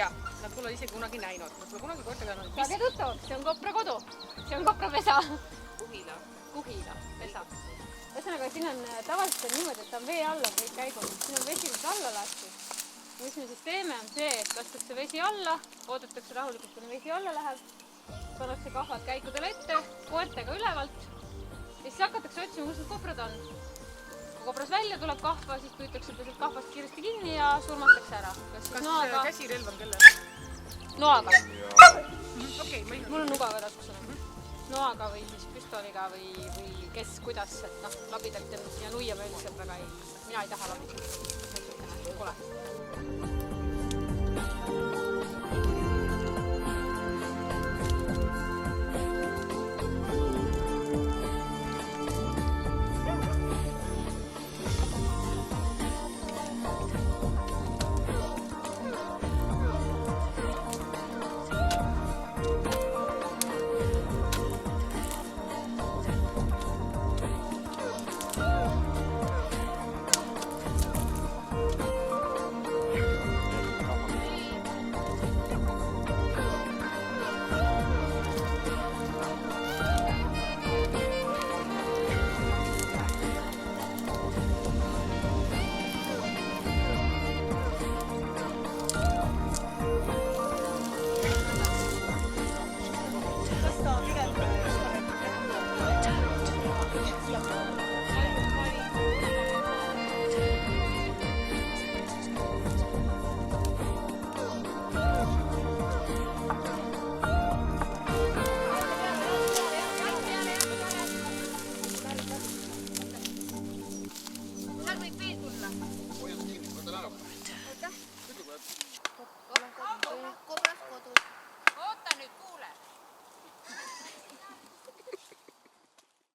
tea, nad pole isegi kunagi näinud. Nad pole kunagi koertega näinud. Saage tuttav, see on kopra kodu. See on kopra pesa. Kuhila pesa. Ühesõnaga, siin on tavaliselt niimoodi, et ta on vee alla kõik käigud. Siin on vesi nüüd alla lastud. Mis me siis teeme, on see, et lastakse vesi alla, oodatakse rahulikult, kuni vesi alla läheb. Pannakse kahvad käikudele ette, koertega ülevalt. Ja siis hakatakse otsima, kus need koprad on. Kui kopras välja tuleb kahva, siis püütakse sealt kahvast kiiresti kinni ja surmatakse ära. Kas käsirelv on kelle? Noaga. Okei, mul on nugaga taskus. Noaga või siis püstoliga või kes kuidas, et noh, labidalt ja nuia me üldiselt väga ei. Mina ei taha labidalt. Kole.